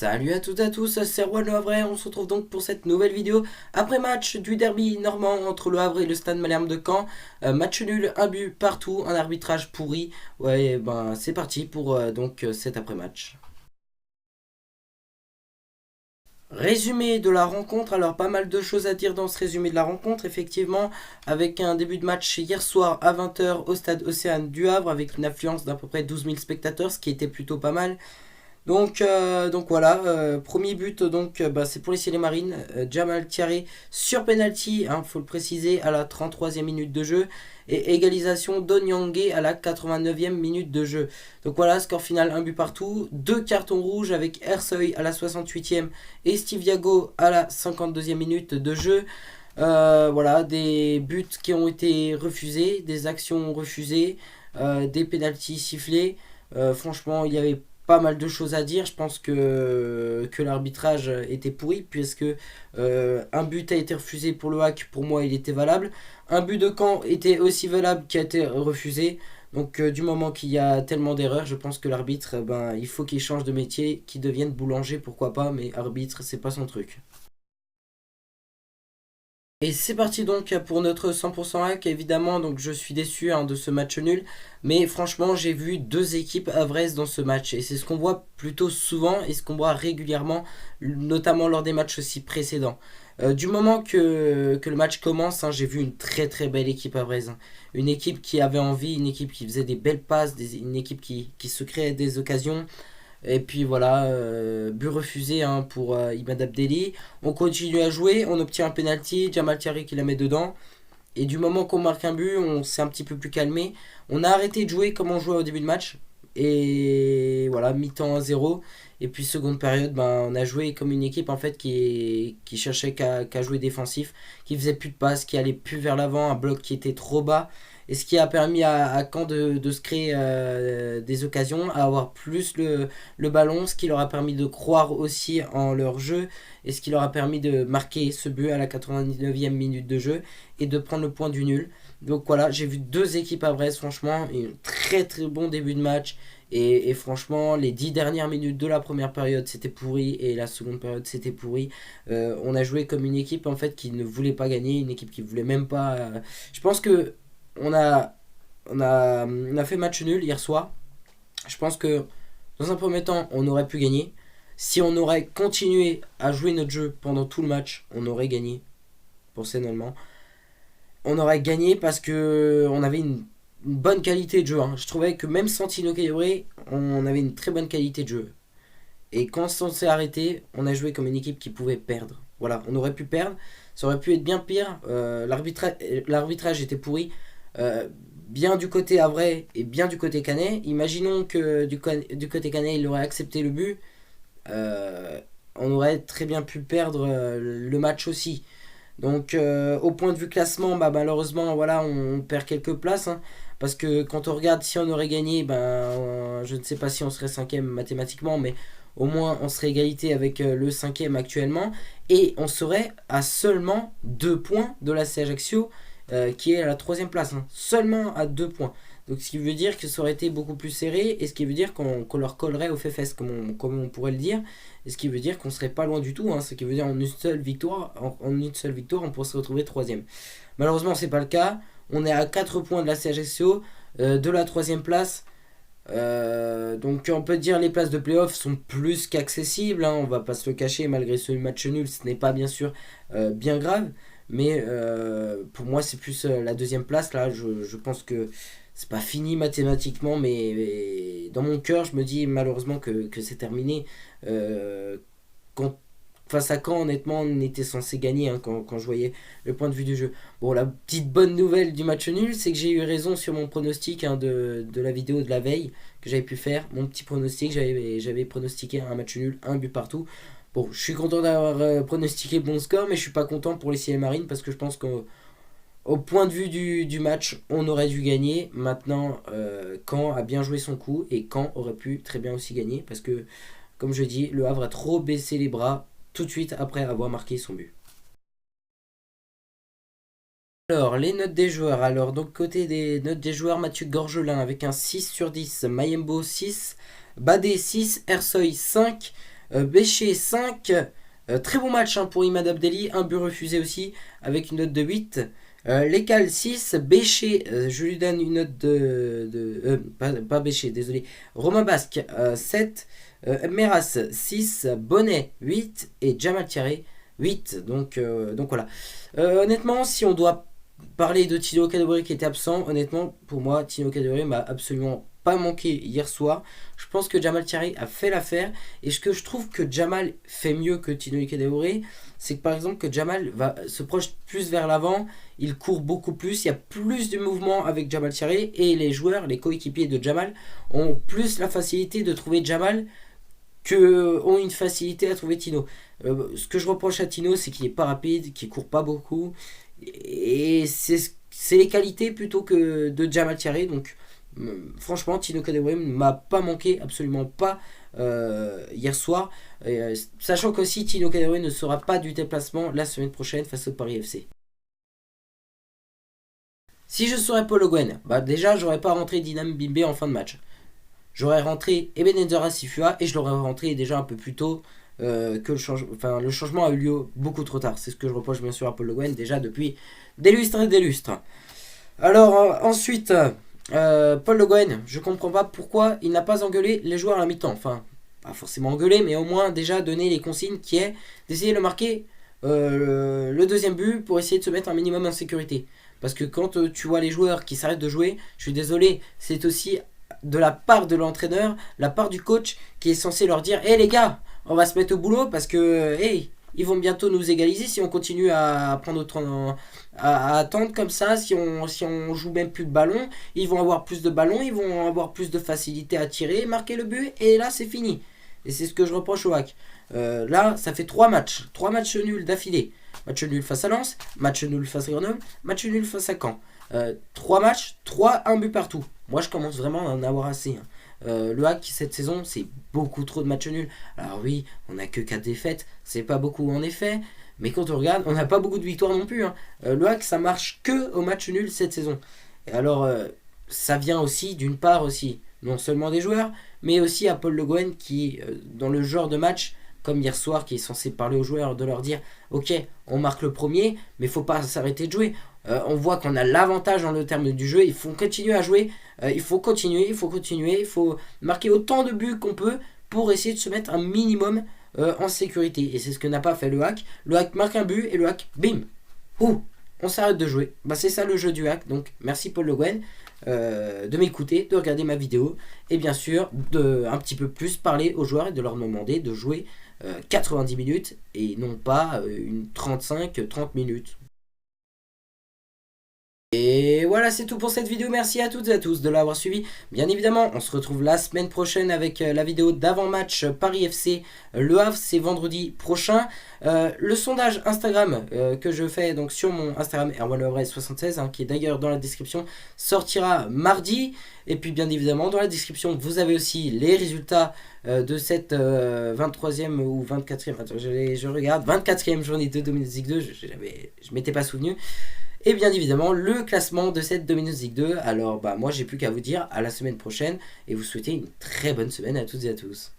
Salut à toutes et à tous, c'est Erwan Le Havre, on se retrouve donc pour cette nouvelle vidéo après match du derby normand entre Le Havre et le Stade Malherbe de Caen. Match nul, un but partout, un arbitrage pourri. Ouais, ben c'est parti pour cet après-match. Résumé de la rencontre, alors pas mal de choses à dire dans ce résumé de la rencontre, effectivement, avec un début de match hier soir à 20 h au stade Océane du Havre, avec une affluence d'à peu près 12 000 spectateurs, ce qui était plutôt pas mal. Donc voilà, premier but c'est pour les Ciel et Marines, Jamal Thierry sur penalty, faut le préciser, à la 33e minute de jeu, et égalisation d'Onyangé à la 89e minute de jeu. Donc voilà, score final, un but partout, deux cartons rouges avec Ersoy à la 68e et Steve Yago à la 52e minute de jeu. Voilà, des buts qui ont été refusés, des actions refusées, des pénaltys sifflés. Franchement, il y avait pas mal de choses à dire. Je pense que l'arbitrage était pourri, puisque un but a été refusé pour le hack, pour moi il était valable. Un but de Caen était aussi valable qui a été refusé. Donc du moment qu'il y a tellement d'erreurs, je pense que l'arbitre, il faut qu'il change de métier, qu'il devienne boulanger, pourquoi pas, mais arbitre, c'est pas son truc. Et c'est parti donc pour notre 100% hack, évidemment, donc je suis déçu de ce match nul, mais franchement j'ai vu deux équipes havraises dans ce match, et c'est ce qu'on voit plutôt souvent, et ce qu'on voit régulièrement, notamment lors des matchs aussi précédents. Du moment que le match commence, j'ai vu une très très belle équipe havraise, une équipe qui avait envie, une équipe qui faisait des belles passes, une équipe qui se créait des occasions, et puis voilà, but refusé pour Imad Abdelli. On continue à jouer, on obtient un penalty, Jamal Thierry qui la met dedans. Et du moment qu'on marque un but, on s'est un petit peu plus calmé. On a arrêté de jouer comme on jouait au début de match. Et voilà, mi-temps 1-0. Et puis seconde période, on a joué comme une équipe en fait qui cherchait qu'à jouer défensif, qui faisait plus de passes, qui allait plus vers l'avant, un bloc qui était trop bas. Et ce qui a permis à Caen de se créer des occasions, à avoir plus le ballon, ce qui leur a permis de croire aussi en leur jeu, et ce qui leur a permis de marquer ce but à la 89e minute de jeu, et de prendre le point du nul. Donc voilà, j'ai vu deux équipes à Brest, franchement, et un très très bon début de match. Et franchement, les 10 dernières minutes de la première période c'était pourri, et la seconde période c'était pourri. On a joué comme une équipe en fait qui ne voulait pas gagner, une équipe qui voulait même pas. Je pense que on a, on a fait match nul hier soir. Je pense que dans un premier temps, on aurait pu gagner. Si on aurait continué à jouer notre jeu pendant tout le match, on aurait gagné. Personnellement, on aurait gagné parce que on avait une bonne qualité de jeu. Je trouvais que même sans Tino Cailloré, on avait une très bonne qualité de jeu. Et quand on s'est arrêté, on a joué comme une équipe qui pouvait perdre. Voilà, on aurait pu perdre. Ça aurait pu être bien pire. L'arbitrage était pourri. Bien du côté Havrais et bien du côté Canet. Imaginons que du côté Canet, il aurait accepté le but. On aurait très bien pu perdre le match aussi. Donc au point de vue classement, malheureusement voilà, on perd quelques places, parce que quand on regarde, si on aurait gagné, je ne sais pas si on serait cinquième mathématiquement, mais au moins on serait égalité avec le cinquième actuellement, et on serait à seulement 2 points de la C Ajaccio, qui est à la troisième place, seulement à 2 points. Donc ce qui veut dire que ça aurait été beaucoup plus serré, et ce qui veut dire qu'on leur collerait aux fesses, comme on pourrait le dire, et ce qui veut dire qu'on serait pas loin du tout, ce qui veut dire en une seule victoire, on pourrait se retrouver troisième. Malheureusement c'est pas le cas, on est à 4 points de la CHSCO, de la troisième place. Donc on peut dire les places de playoff sont plus qu'accessibles, on va pas se le cacher, malgré ce match nul, ce n'est pas bien sûr bien grave, mais pour moi c'est plus la deuxième place. Là je pense que c'est pas fini mathématiquement, mais dans mon cœur je me dis malheureusement que c'est terminé. Quand, face à Caen, honnêtement, on était censé gagner, quand je voyais le point de vue du jeu. Bon, la petite bonne nouvelle du match nul, c'est que j'ai eu raison sur mon pronostic de la vidéo de la veille que j'avais pu faire. Mon petit pronostic, j'avais pronostiqué un match nul, un but partout. Bon, je suis content d'avoir pronostiqué bon score, mais je suis pas content pour les Ciel Marines, parce que je pense qu'au point de vue du match, on aurait dû gagner. Maintenant, Caen a bien joué son coup, et Caen aurait pu très bien aussi gagner, parce que, comme je dis, le Havre a trop baissé les bras tout de suite après avoir marqué son but. Alors, les notes des joueurs. Alors, donc, côté des notes des joueurs, Mathieu Gorgelin avec un 6/10, Mayembo 6, Badé 6, Ersoy 5, Béché 5. Très bon match hein, pour Imad Abdelli, un but refusé aussi avec une note de 8. Lekal 6, Béché, je lui donne une note pas Béché, désolé. Romain Basque 7, Meras 6, Bonnet 8 et Jamal Thierry 8. Donc voilà. Honnêtement, si on doit parler de Tino Kadewere qui était absent, honnêtement, pour moi, Tino Kadewere m'a absolument pas manqué hier soir. Je pense que Jamal Thierry a fait l'affaire. Et ce que je trouve que Jamal fait mieux que Tino Kadewere, c'est que par exemple que Jamal se projette plus vers l'avant, il court beaucoup plus, il y a plus de mouvement avec Jamal Thierry et les joueurs, les coéquipiers de Jamal ont plus la facilité de trouver Jamal que ont une facilité à trouver Tino. Ce que je reproche à Tino, c'est qu'il n'est pas rapide, qu'il court pas beaucoup. Et c'est les qualités plutôt que de Jamal Thierry. Donc franchement, Tino Kadewere m'a pas manqué, absolument pas hier soir. Sachant qu'aussi Tino Kadewere ne sera pas du déplacement la semaine prochaine face au Paris FC. Si je serais Paul Le Guen, bah déjà j'aurais pas rentré Dinam Bimbe en fin de match. J'aurais rentré Ebenezer Asifua et je l'aurais rentré déjà un peu plus tôt que le changement a eu lieu beaucoup trop tard. C'est ce que je reproche bien sûr à Paul Le Guen déjà depuis des lustres et des lustres. Alors ensuite, Paul Le Guen, je comprends pas pourquoi il n'a pas engueulé les joueurs à la mi-temps. Enfin, pas forcément engueulé, mais au moins déjà donné les consignes qui est d'essayer de marquer le deuxième but pour essayer de se mettre un minimum en sécurité. Parce que quand tu vois les joueurs qui s'arrêtent de jouer, je suis désolé, c'est aussi de la part de l'entraîneur, la part du coach qui est censé leur dire hé les gars, on va se mettre au boulot parce que ils vont bientôt nous égaliser si on continue à prendre à attendre comme ça, si on joue même plus de ballon, ils vont avoir plus de ballons, ils vont avoir plus de facilité à tirer, marquer le but et là c'est fini. Et c'est ce que je reproche au HAC. Là, ça fait 3 matchs nuls d'affilée. Match nul face à Lens, match nul face à Grenoble, match nul face à Caen. 3 matchs, 1 but partout. Moi, je commence vraiment à en avoir assez. Le HAC, cette saison, c'est beaucoup trop de matchs nuls. Alors oui, on n'a que 4 défaites, c'est pas beaucoup en effet. Mais quand on regarde, on n'a pas beaucoup de victoires non plus. Le HAC, ça marche que au match nul cette saison. Et alors, ça vient aussi, d'une part aussi, non seulement des joueurs, mais aussi à Paul Le Guen qui, dans le genre de match, comme hier soir, qui est censé parler aux joueurs, de leur dire ok, on marque le premier, mais il faut pas s'arrêter de jouer. On voit qu'on a l'avantage dans le terme du jeu, il faut continuer à jouer, il faut continuer, il faut marquer autant de buts qu'on peut pour essayer de se mettre un minimum en sécurité. Et c'est ce que n'a pas fait le HAC. Le HAC marque un but et le HAC, bim, on s'arrête de jouer. Bah, c'est ça le jeu du HAC. Donc merci Paul Le Guen de m'écouter, de regarder ma vidéo et bien sûr de un petit peu plus parler aux joueurs et de leur demander de jouer 90 minutes et non pas une 35-30 minutes. Et voilà, c'est tout pour cette vidéo. Merci à toutes et à tous de l'avoir suivi. Bien évidemment, on se retrouve la semaine prochaine avec la vidéo d'avant-match Paris FC Le Havre. C'est vendredi prochain. Le sondage Instagram que je fais donc sur mon Instagram erwanlebrez76 qui est d'ailleurs dans la description sortira mardi. Et puis bien évidemment dans la description vous avez aussi les résultats de cette 23e ou 24e, attends, je regarde, 24e journée de Dominions League 2, je m'étais pas souvenu. Et bien évidemment le classement de cette Dominions League 2. Alors bah moi j'ai plus qu'à vous dire à la semaine prochaine et vous souhaiter une très bonne semaine à toutes et à tous.